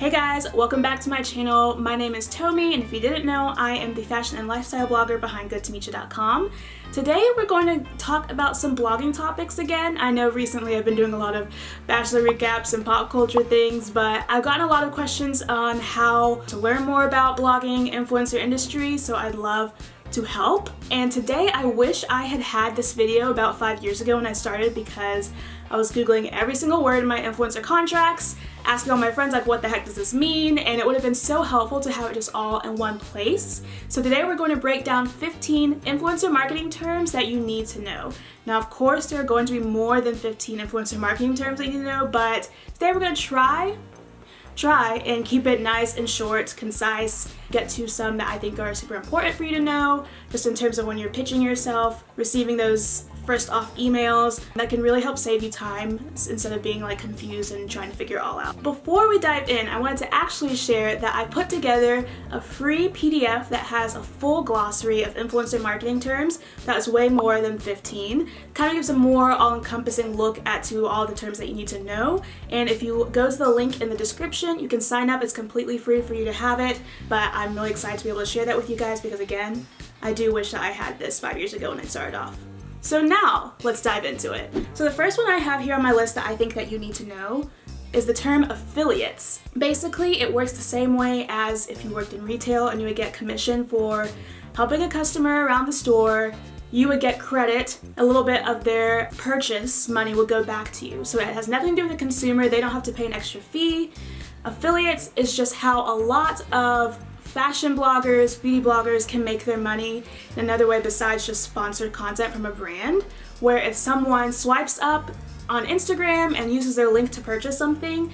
Hey guys, welcome back to my channel. My name is Tomi, and if you didn't know, I am the fashion and lifestyle blogger behind GoodTomiCha.com. Today we're going to talk about some blogging topics again. I know recently I've been doing a lot of Bachelor recaps and pop culture things, but I've gotten a lot of questions on how to learn more about blogging, influencer industry, so I'd love to help. And today I wish I had had this video about 5 years ago when I started, because I was Googling every single word in my influencer contracts, asking all my friends like, what the heck does this mean? And it would have been so helpful to have it just all in one place. So today we're going to break down 15 influencer marketing terms that you need to know. Now, of course, there are going to be more than 15 influencer marketing terms that you need to know, but today we're going to try and keep it nice and short, concise, get to some that I think are super important for you to know, just in terms of when you're pitching yourself, receiving those first off emails. That can really help save you time instead of being like confused and trying to figure it all out. Before we dive in, I wanted to actually share that I put together a free PDF that has a full glossary of influencer marketing terms that is way more than 15. Kind of gives a more all-encompassing look at to all the terms that you need to know. And if you go to the link in the description, you can sign up. It's completely free for you to have it, but I'm really excited to be able to share that with you guys because, again, I do wish that I had this 5 years ago when I started off. So now, let's dive into it. So the first one I have here on my list that I think that you need to know is the term affiliates. Basically, it works the same way as if you worked in retail and you would get commission for helping a customer around the store. You would get credit, a little bit of their purchase money will go back to you. So it has nothing to do with the consumer, they don't have to pay an extra fee. Affiliates is just how a lot of fashion bloggers, beauty bloggers can make their money in another way besides just sponsored content from a brand, where if someone swipes up on Instagram and uses their link to purchase something,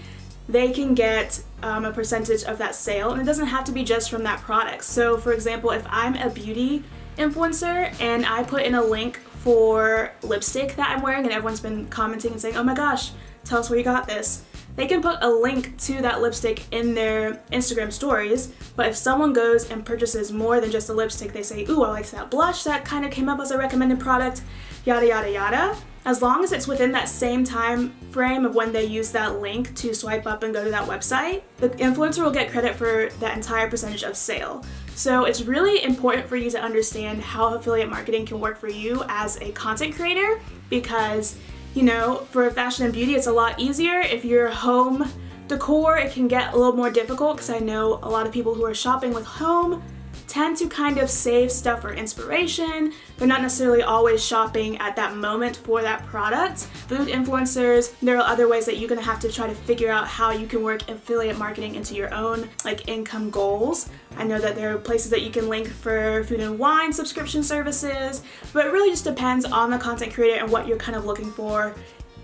they can get a percentage of that sale, and it doesn't have to be just from that product. So for example, if I'm a beauty influencer and I put in a link for lipstick that I'm wearing and everyone's been commenting and saying, oh my gosh, tell us where you got this, they can put a link to that lipstick in their Instagram stories. But if someone goes and purchases more than just a lipstick, they say, ooh, I like that blush, that kind of came up as a recommended product, yada yada yada. As long as it's within that same time frame of when they use that link to swipe up and go to that website, the influencer will get credit for that entire percentage of sale. So it's really important for you to understand how affiliate marketing can work for you as a content creator, because you know, for fashion and beauty, it's a lot easier. If you're home decor, it can get a little more difficult, because I know a lot of people who are shopping with home tend to kind of save stuff for inspiration. They're not necessarily always shopping at that moment for that product. Food influencers, there are other ways that you're gonna have to try to figure out how you can work affiliate marketing into your own like income goals. I know that there are places that you can link for food and wine subscription services, but it really just depends on the content creator and what you're kind of looking for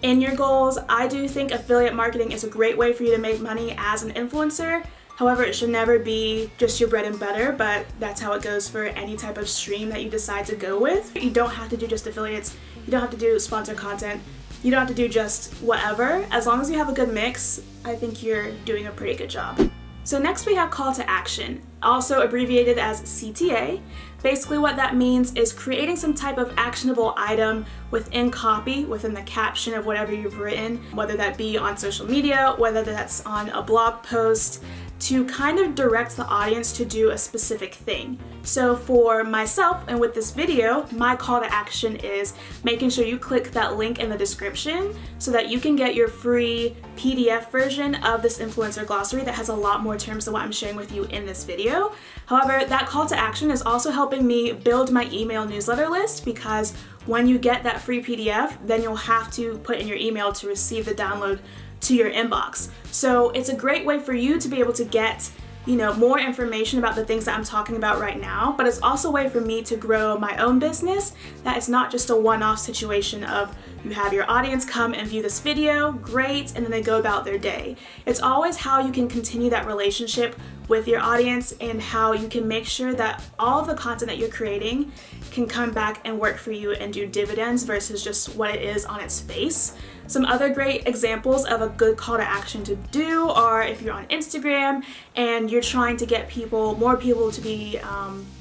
in your goals. I do think affiliate marketing is a great way for you to make money as an influencer. However, it should never be just your bread and butter, but that's how it goes for any type of stream that you decide to go with. You don't have to do just affiliates, you don't have to do sponsored content, you don't have to do just whatever. As long as you have a good mix, I think you're doing a pretty good job. So next we have call to action, also abbreviated as CTA. Basically what that means is creating some type of actionable item within copy, within the caption of whatever you've written, whether that be on social media, whether that's on a blog post, to kind of direct the audience to do a specific thing. So for myself and with this video, my call to action is making sure you click that link in the description so that you can get your free PDF version of this influencer glossary that has a lot more terms than what I'm sharing with you in this video. However, that call to action is also helping me build my email newsletter list, because when you get that free PDF, then you'll have to put in your email to receive the download to your inbox. So it's a great way for you to be able to get, you know, more information about the things that I'm talking about right now, but it's also a way for me to grow my own business, that it's not just a one-off situation of you have your audience come and view this video, great, and then they go about their day. It's always how you can continue that relationship with your audience and how you can make sure that all of the content that you're creating can come back and work for you and do dividends versus just what it is on its face. Some other great examples of a good call to action to do are if you're on Instagram and you're trying to get more people to be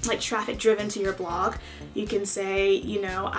like traffic driven to your blog. You can say, you know,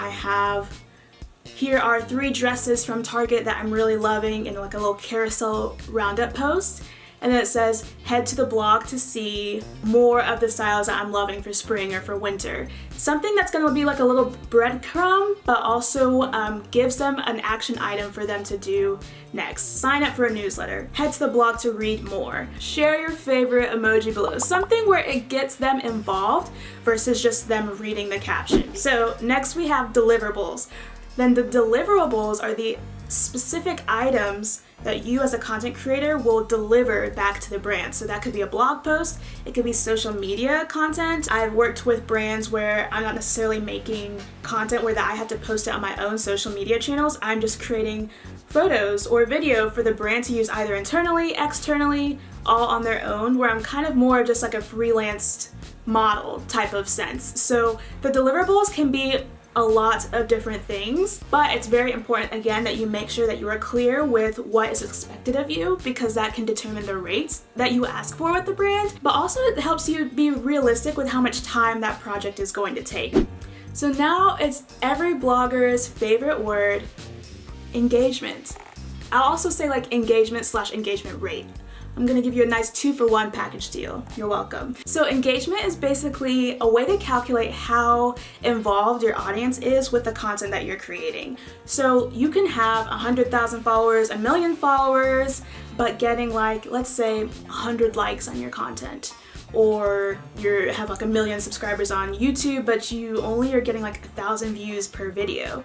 here are 3 dresses from Target that I'm really loving in like a little carousel roundup post. and then it says head to the blog to see more of the styles that I'm loving for spring or for winter. Something that's going to be like a little breadcrumb, but also gives them an action item for them to do next. Sign up for a newsletter. Head to the blog to read more. Share your favorite emoji below. Something where it gets them involved versus just them reading the caption. So next we have deliverables. Then the deliverables are the specific items that you as a content creator will deliver back to the brand. So that could be a blog post, it could be social media content. I've worked with brands where I'm not necessarily making content where that I have to post it on my own social media channels. I'm just creating photos or video for the brand to use either internally, externally, all on their own, where I'm kind of more just like a freelanced model type of sense. So the deliverables can be a lot of different things, but it's very important again that you make sure that you are clear with what is expected of you, because that can determine the rates that you ask for with the brand, but also it helps you be realistic with how much time that project is going to take. So now it's every blogger's favorite word, engagement. I'll also say like engagement/engagement rate. I'm gonna give you a nice 2-for-1 package deal. You're welcome. So engagement is basically a way to calculate how involved your audience is with the content that you're creating. So you can have 100,000 followers, 1 million followers, but getting like, let's say 100 likes on your content. Or you have like 1 million subscribers on YouTube, but you only are getting like 1,000 views per video.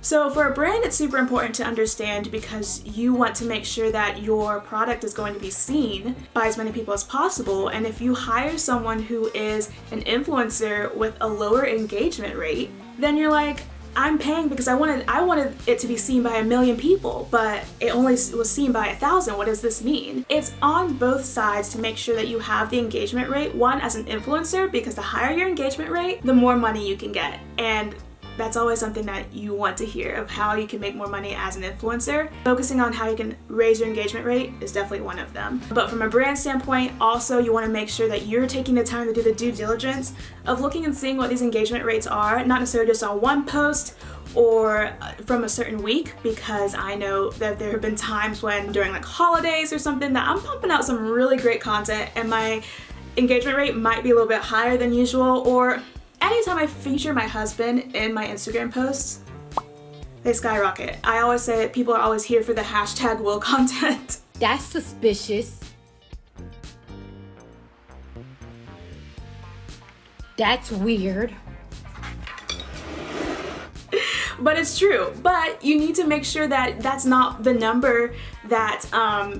So for a brand, it's super important to understand, because you want to make sure that your product is going to be seen by as many people as possible. And if you hire someone who is an influencer with a lower engagement rate, then you're like, I'm paying because I wanted it to be seen by 1 million people, but it only was seen by 1,000. What does this mean? It's on both sides to make sure that you have the engagement rate. One, as an influencer, because the higher your engagement rate, the more money you can get. And that's always something that you want to hear, of how you can make more money as an influencer. Focusing on how you can raise your engagement rate is definitely one of them. But from a brand standpoint, also you want to make sure that you're taking the time to do the due diligence of looking and seeing what these engagement rates are, not necessarily just on one post or from a certain week, because I know that there have been times when during like holidays or something that I'm pumping out some really great content and my engagement rate might be a little bit higher than usual, or anytime I feature my husband in my Instagram posts, they skyrocket. I always say that people are always here for the hashtag Will content. That's suspicious. That's weird. But it's true. But you need to make sure that that's not the number that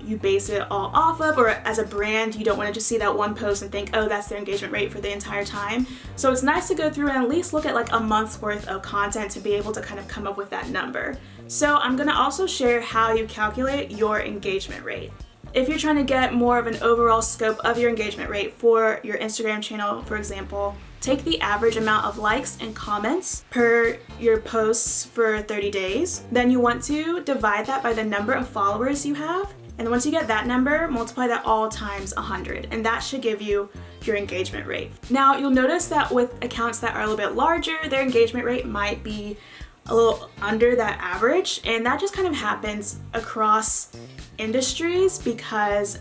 you base it all off of, or as a brand, you don't want to just see that one post and think, oh, that's their engagement rate for the entire time. So it's nice to go through and at least look at like a month's worth of content to be able to kind of come up with that number. So I'm gonna also share how you calculate your engagement rate. If you're trying to get more of an overall scope of your engagement rate for your Instagram channel, for example, take the average amount of likes and comments per your posts for 30 days. Then you want to divide that by the number of followers you have. And once you get that number, multiply that all times 100. And that should give you your engagement rate. Now, you'll notice that with accounts that are a little bit larger, their engagement rate might be a little under that average. And that just kind of happens across industries, because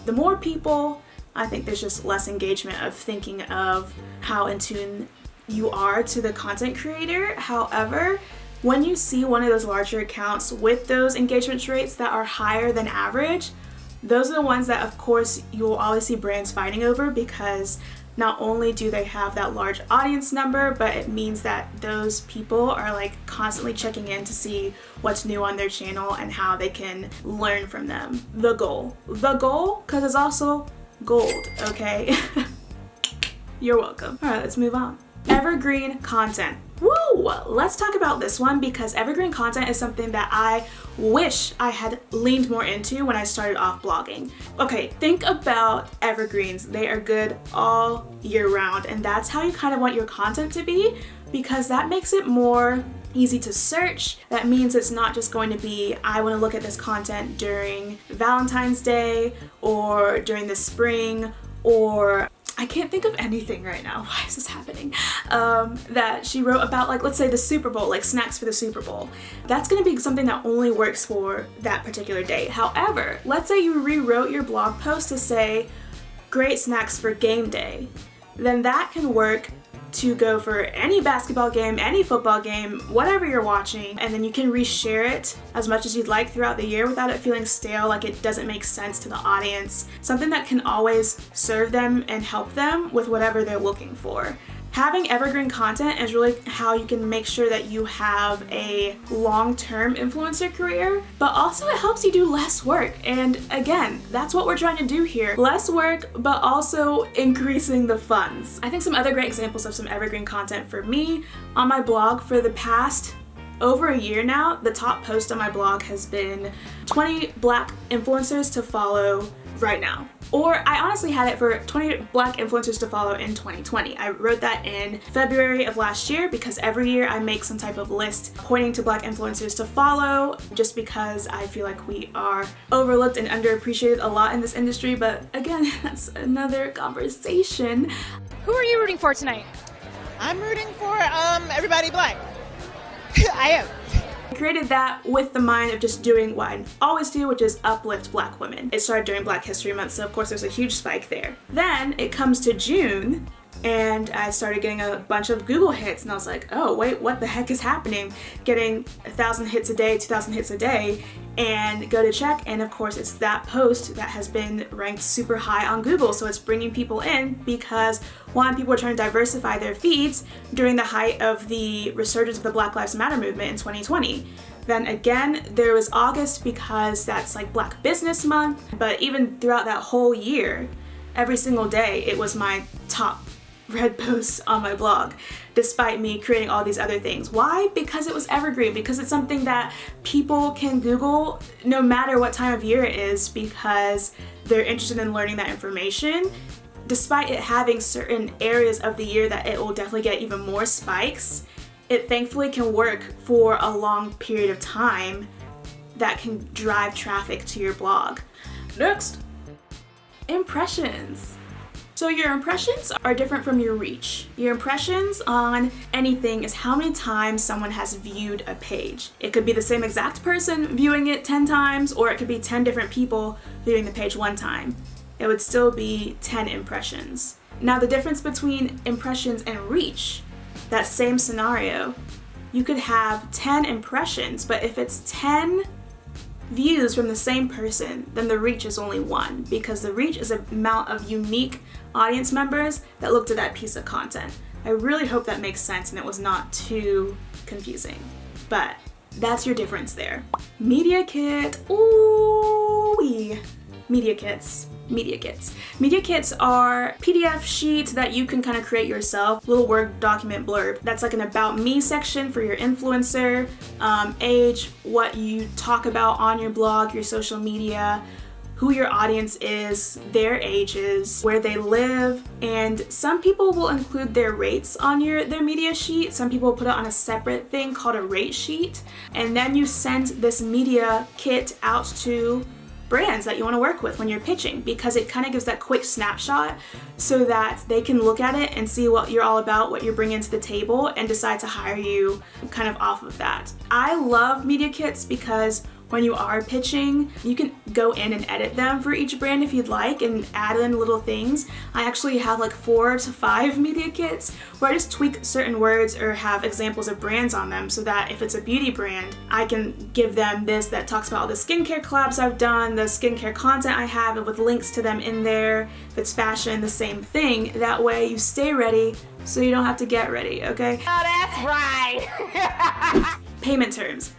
the more people, I think there's just less engagement of thinking of how in tune you are to the content creator. However, when you see one of those larger accounts with those engagement rates that are higher than average, those are the ones that of course you'll always see brands fighting over, because not only do they have that large audience number, but it means that those people are like constantly checking in to see what's new on their channel and how they can learn from them. The goal, because it's also gold, okay? You're welcome. All right, let's move on. Evergreen content. Woo! Let's talk about this one, because evergreen content is something that I wish I had leaned more into when I started off blogging. Okay, think about evergreens. They are good all year round, and that's how you kind of want your content to be, because that makes it more easy to search. That means it's not just going to be, I want to look at this content during Valentine's Day or during the spring or I can't think of anything right now. Why is this happening? That she wrote about, like, let's say the Super Bowl, like snacks for the Super Bowl. That's gonna be something that only works for that particular day. However, let's say you rewrote your blog post to say, great snacks for game day. Then that can work to go for any basketball game, any football game, whatever you're watching, and then you can reshare it as much as you'd like throughout the year without it feeling stale, like it doesn't make sense to the audience. Something that can always serve them and help them with whatever they're looking for. Having evergreen content is really how you can make sure that you have a long-term influencer career, but also it helps you do less work. And again, that's what we're trying to do here. Less work, but also increasing the funds. I think some other great examples of some evergreen content for me on my blog for the past over a year now, the top post on my blog has been 20 Black influencers to follow right now. Or I honestly had it for 20 Black influencers to follow in 2020. I wrote that in February of last year because every year I make some type of list pointing to Black influencers to follow, just because I feel like we are overlooked and underappreciated a lot in this industry. But again, that's another conversation. Who are you rooting for tonight? I'm rooting for everybody Black. I am. I created that with the mind of just doing what I always do, which is uplift Black women. It started during Black History Month, so of course there's a huge spike there. Then it comes to June, and I started getting a bunch of Google hits, and I was like, oh wait, what the heck is happening? Getting 1,000 hits a day, 2,000 hits a day, and go to check, and of course it's that post that has been ranked super high on Google, so it's bringing people in because, one, people are trying to diversify their feeds during the height of the resurgence of the Black Lives Matter movement in 2020. Then again, there was August because that's like Black Business Month, but even throughout that whole year, every single day, it was my top read posts on my blog, despite me creating all these other things. Why? Because it was evergreen, because it's something that people can Google no matter what time of year it is, because they're interested in learning that information. Despite it having certain areas of the year that it will definitely get even more spikes, it thankfully can work for a long period of time that can drive traffic to your blog. Next, impressions. So your impressions are different from your reach. Your impressions on anything is how many times someone has viewed a page. It could be the same exact person viewing it 10 times, or it could be 10 different people viewing the page one time. It would still be 10 impressions. Now the difference between impressions and reach, that same scenario, you could have 10 impressions, but if it's 10 views from the same person, then the reach is only 1, because the reach is the amount of unique audience members that looked at that piece of content. I really hope that makes sense and it was not too confusing, but that's your difference there. Media kit, ooh-wee. Media kits. Media kits. Media kits are PDF sheets that you can kind of create yourself, little Word document blurb. That's like an about me section for your influencer, age, what you talk about on your blog, your social media, who your audience is, their ages, where they live, and some people will include their rates on their media sheet. Some people put it on a separate thing called a rate sheet, and then you send this media kit out to brands that you want to work with when you're pitching, because it kind of gives that quick snapshot so that they can look at it and see what you're all about, what you're bringing to the table, and decide to hire you kind of off of that. I love media kits because when you are pitching, you can go in and edit them for each brand if you'd like and add in little things. I actually have like 4 to 5 media kits where I just tweak certain words or have examples of brands on them, so that if it's a beauty brand, I can give them this that talks about all the skincare collabs I've done, the skincare content I have, and with links to them in there. If it's fashion, the same thing. That way you stay ready so you don't have to get ready, okay? Oh, that's right. Payment terms.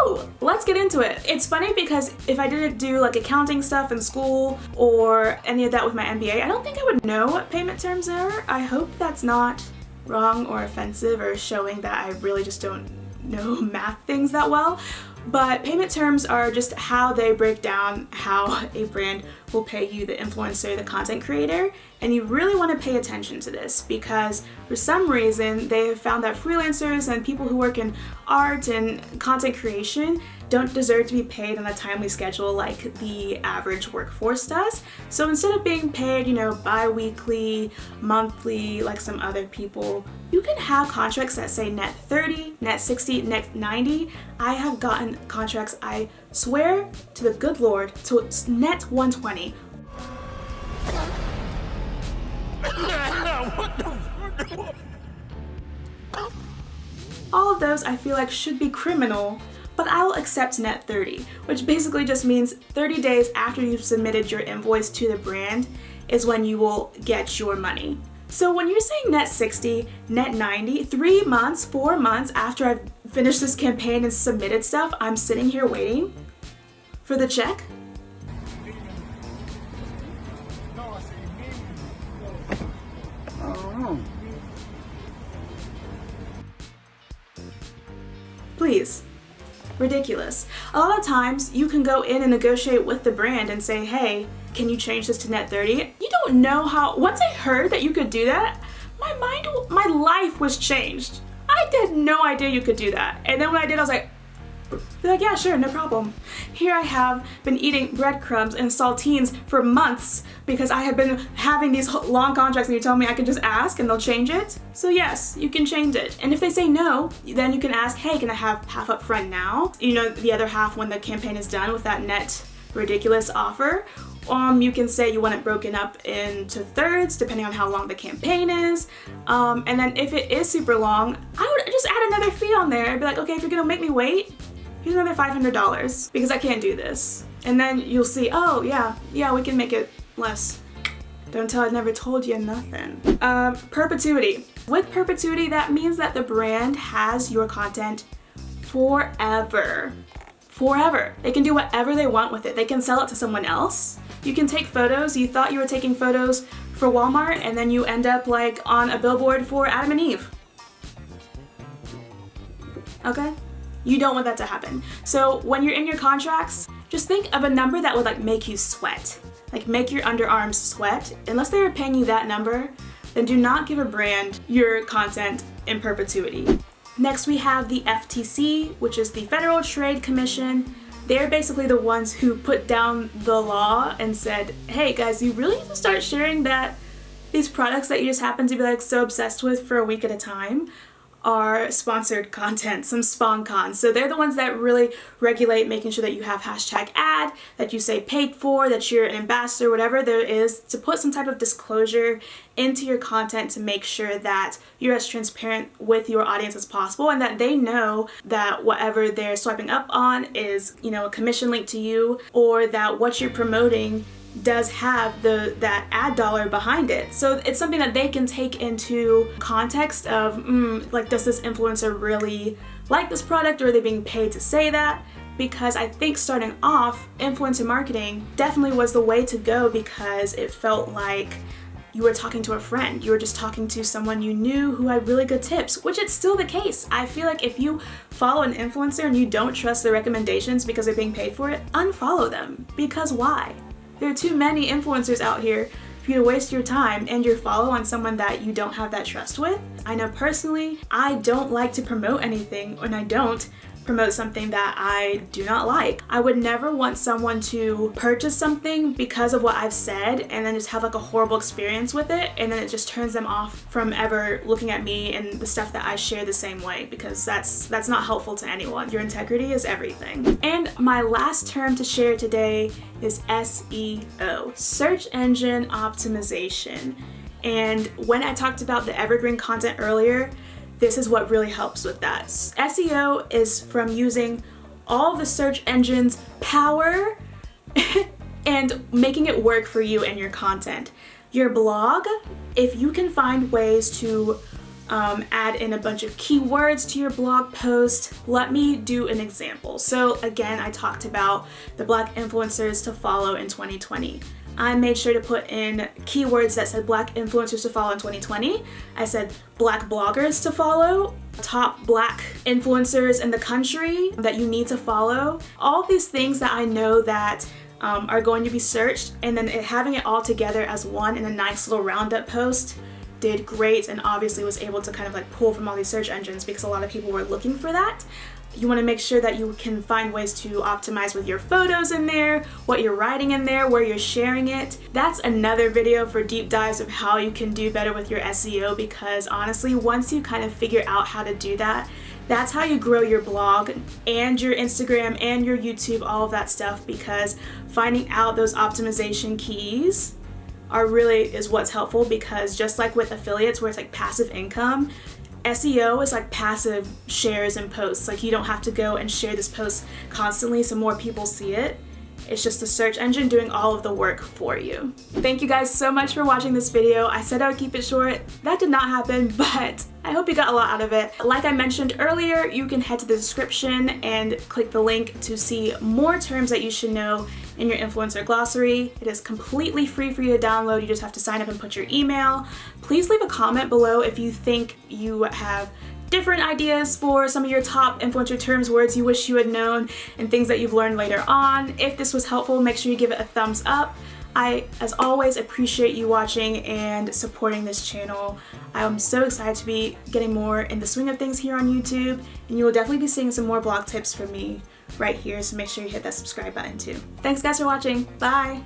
Ooh, let's get into it. It's funny because if I didn't do like accounting stuff in school or any of that with my MBA, I don't think I would know what payment terms are. I hope that's not wrong or offensive or showing that I really just don't know math things that well. But payment terms are just how they break down how a brand will pay you, the influencer, the content creator. And you really want to pay attention to this because for some reason they have found that freelancers and people who work in art and content creation don't deserve to be paid on a timely schedule like the average workforce does. So instead of being paid, bi-weekly, monthly, like some other people, you can have contracts that say net 30, net 60, net 90. I have gotten contracts, I swear to the good Lord, to net 120. All of those I feel like should be criminal, but I'll accept net 30, which basically just means 30 days after you've submitted your invoice to the brand is when you will get your money. So when you're saying net 60, net 90, 3 months, 4 months after I've finished this campaign and submitted stuff, I'm sitting here waiting for the check? Please. Ridiculous. A lot of times you can go in and negotiate with the brand and say, hey, can you change this to net 30? You don't know how, once I heard that you could do that, my life was changed. I had no idea you could do that. And then when I did, I was like, they're like, yeah, sure, no problem. Here I have been eating breadcrumbs and saltines for months because I have been having these long contracts and you tell me I can just ask and they'll change it. So yes, you can change it. And if they say no, then you can ask, hey, can I have half up front now? The other half when the campaign is done with that net ridiculous offer. You can say you want it broken up into thirds depending on how long the campaign is. And then if it is super long, I would just add another fee on there. I'd be like, okay, if you're gonna make me wait, here's another $500 because I can't do this. And then you'll see, oh yeah, we can make it less. Don't tell I never told you nothing. Perpetuity. With perpetuity, that means that the brand has your content forever. Forever. They can do whatever they want with it. They can sell it to someone else. You can take photos. You thought you were taking photos for Walmart and then you end up like on a billboard for Adam and Eve. Okay? You don't want that to happen. So when you're in your contracts, just think of a number that would like make you sweat. Like make your underarms sweat. Unless they are paying you that number, then do not give a brand your content in perpetuity. Next we have the FTC, which is the Federal Trade Commission. They're basically the ones who put down the law and said, hey guys, you really need to start sharing that these products that you just happen to be like so obsessed with for a week at a time are sponsored content, some SponCon. So they're the ones that really regulate making sure that you have hashtag ad, that you say paid for, that you're an ambassador, whatever there is, to put some type of disclosure into your content to make sure that you're as transparent with your audience as possible and that they know that whatever they're swiping up on is, a commission link to you, or that what you're promoting does have that ad dollar behind it. So it's something that they can take into context of, like, does this influencer really like this product, or are they being paid to say that? Because I think starting off, influencer marketing definitely was the way to go because it felt like you were talking to a friend. You were just talking to someone you knew who had really good tips, which it's still the case. I feel like if you follow an influencer and you don't trust their recommendations because they're being paid for it, unfollow them. Because why? There are too many influencers out here for you to waste your time and your follow on someone that you don't have that trust with. I know personally, I don't like to promote anything, and I don't promote something that I do not like. I would never want someone to purchase something because of what I've said and then just have like a horrible experience with it, and then it just turns them off from ever looking at me and the stuff that I share the same way, because that's not helpful to anyone. Your integrity is everything. And my last term to share today is SEO, search engine optimization. And when I talked about the evergreen content earlier, this is what really helps with that. SEO is from using all the search engine's power and making it work for you and your content. Your blog, if you can find ways to add in a bunch of keywords to your blog post. Let me do an example. So again, I talked about the Black influencers to follow in 2020. I made sure to put in keywords that said Black influencers to follow in 2020. I said Black bloggers to follow, top Black influencers in the country that you need to follow. All these things that I know that are going to be searched, and then having it all together as one in a nice little roundup post did great, and obviously was able to kind of like pull from all these search engines because a lot of people were looking for that. You want to make sure that you can find ways to optimize with your photos in there, what you're writing in there, where you're sharing it. That's another video for deep dives of how you can do better with your SEO, because honestly, once you kind of figure out how to do that, that's how you grow your blog and your Instagram and your YouTube, all of that stuff, because finding out those optimization keys is what's helpful, because just like with affiliates where it's like passive income, SEO is like passive shares and posts. Like you don't have to go and share this post constantly so more people see it. It's just the search engine doing all of the work for you. Thank you guys so much for watching this video. I said I would keep it short. That did not happen, but I hope you got a lot out of it. Like I mentioned earlier, you can head to the description and click the link to see more terms that you should know in your influencer glossary. It is completely free for you to download. You just have to sign up and put your email. Please leave a comment below if you think you have different ideas for some of your top influencer terms, words you wish you had known, and things that you've learned later on. If this was helpful, make sure you give it a thumbs up. I, as always, appreciate you watching and supporting this channel. I'm so excited to be getting more in the swing of things here on YouTube, and you will definitely be seeing some more blog tips from me right here, so make sure you hit that subscribe button too. Thanks guys for watching. Bye!